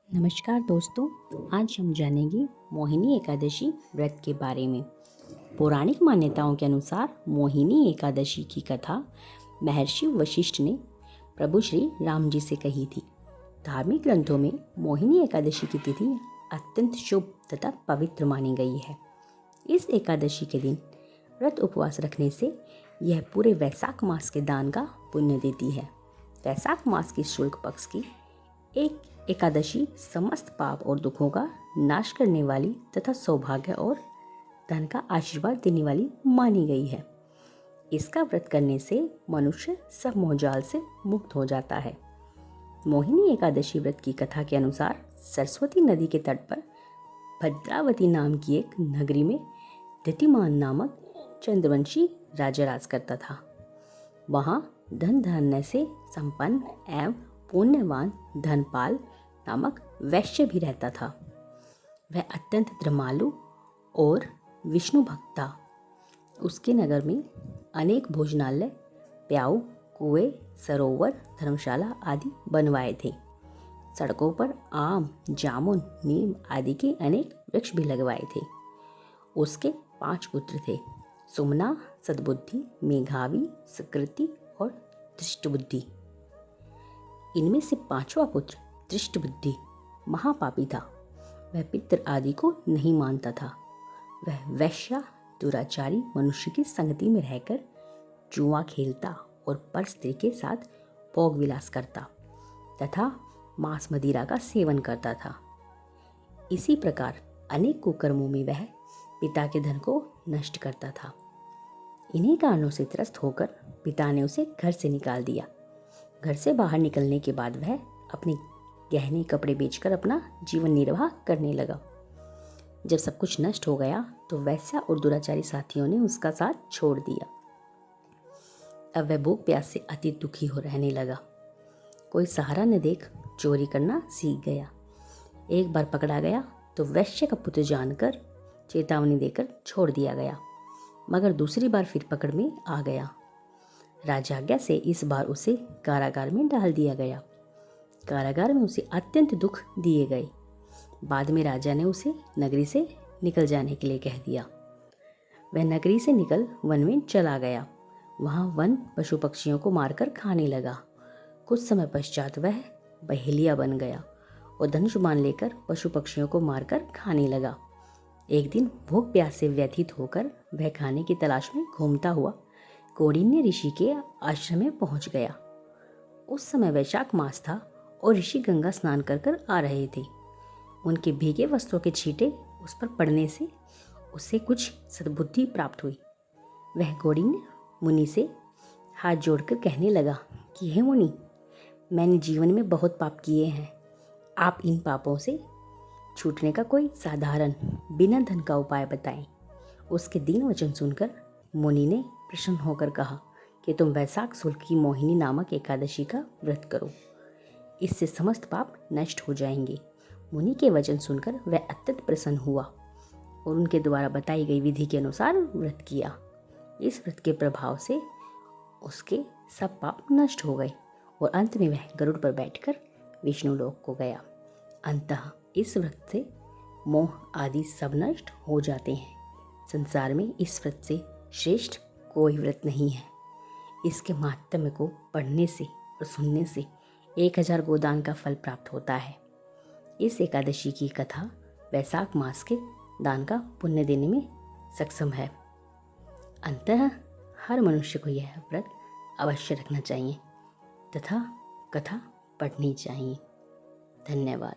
नमस्कार दोस्तों, आज हम जानेंगे मोहिनी एकादशी व्रत के बारे में। पौराणिक मान्यताओं के अनुसार मोहिनी एकादशी की कथा महर्षि वशिष्ठ ने प्रभु श्री राम जी से कही थी। धार्मिक ग्रंथों में मोहिनी एकादशी की तिथि अत्यंत शुभ तथा पवित्र मानी गई है। इस एकादशी के दिन व्रत उपवास रखने से यह पूरे वैशाख मास के दान का पुण्य देती है। वैशाख मास की शुक्ल पक्ष की एक एकादशी समस्त पाप और दुखों का नाश करने वाली तथा सौभाग्य और धन का आशीर्वाद देने वाली मानी गई है। इसका व्रत करने से मनुष्य सब मोहजाल से मुक्त हो जाता है। मोहिनी एकादशी व्रत की कथा के अनुसार सरस्वती नदी के तट पर भद्रावती नाम की एक नगरी में धृतिमान नामक चंद्रवंशी राजा राज करता था। वहाँ धन धान्य से संपन्न एवं पुण्यवान धनपाल नामक वैश्य भी रहता था। वह अत्यंत धर्मालु और विष्णु भक्त था। उसके नगर में अनेक भोजनालय, प्याऊ, कुएं, सरोवर, धर्मशाला आदि बनवाए थे। सड़कों पर आम, जामुन, नीम आदि के अनेक वृक्ष भी लगवाए थे। उसके 5 पुत्र थे: सुमना, सद्बुद्धि, मेघावी, सुकृति और दृष्टबुद्धि। इनमें से 5वां पुत्र दृष्टबुद्धि महापापी था। वह पितृ आदि को नहीं मानता था। वह वैश्या दुराचारी मनुष्य की संगति में रहकर जुआ खेलता और पर स्त्री के साथ भोग विलास करता तथा मांस मदिरा का सेवन करता था। इसी प्रकार अनेक कुकर्मों में वह पिता के धन को नष्ट करता था। इन्हीं कारणों से त्रस्त होकर पिता ने उसे घर से निकाल दिया। घर से बाहर निकलने के बाद वह अपने गहने कपड़े बेचकर अपना जीवन निर्वाह करने लगा। जब सब कुछ नष्ट हो गया तो वैश्या और दुराचारी साथियों ने उसका साथ छोड़ दिया। अब वह भूख प्यास से अति दुखी हो रहने लगा। कोई सहारा न देख चोरी करना सीख गया। एक बार पकड़ा गया तो वैश्य का पुत्र जानकर चेतावनी देकर छोड़ दिया गया, मगर दूसरी बार फिर पकड़ में आ गया। राजाज्ञा से इस बार उसे कारागार में डाल दिया गया। कारागार में उसे अत्यंत दुख दिए गए। बाद में राजा ने उसे नगरी से निकल जाने के लिए कह दिया। वह नगरी से निकल वन में चला गया। वहाँ वन पशु पक्षियों को मारकर खाने लगा। कुछ समय पश्चात वह बहेलिया बन गया और धनुष बाण लेकर पशु पक्षियों को मारकर खाने लगा। एक दिन भूख प्यास से व्यथित होकर वह खाने की तलाश में घूमता हुआ कौंडिन्य ऋषि के आश्रम में पहुंच गया। उस समय वैशाख मास था और ऋषि गंगा स्नान कर कर आ रहे थे। उनके भीगे वस्त्रों के छींटे उस पर पड़ने से उसे कुछ सद्बुद्धि प्राप्त हुई। वह कौंडिन्य मुनि से हाथ जोड़कर कहने लगा कि हे मुनि, मैंने जीवन में बहुत पाप किए हैं। आप इन पापों से छूटने का कोई साधारण बिना धन का उपाय बताएं। उसके दीन वचन सुनकर मुनि ने प्रसन्न होकर कहा कि तुम वैशाख शुक्ल की मोहिनी नामक एकादशी का व्रत करो, इससे समस्त पाप नष्ट हो जाएंगे। मुनि के वचन सुनकर वह अत्यंत प्रसन्न हुआ और उनके द्वारा बताई गई विधि के अनुसार व्रत किया। इस व्रत के प्रभाव से उसके सब पाप नष्ट हो गए और अंत में वह गरुड़ पर बैठकर विष्णु लोक को गया। अंततः इस व्रत से मोह आदि सब नष्ट हो जाते हैं। संसार में इस व्रत से श्रेष्ठ कोई व्रत नहीं है। इसके महात्म्य को पढ़ने से और सुनने से 1000 गोदान का फल प्राप्त होता है। इस एकादशी की कथा वैशाख मास के दान का पुण्य देने में सक्षम है। अंततः हर मनुष्य को यह व्रत अवश्य रखना चाहिए तथा कथा पढ़नी चाहिए। धन्यवाद।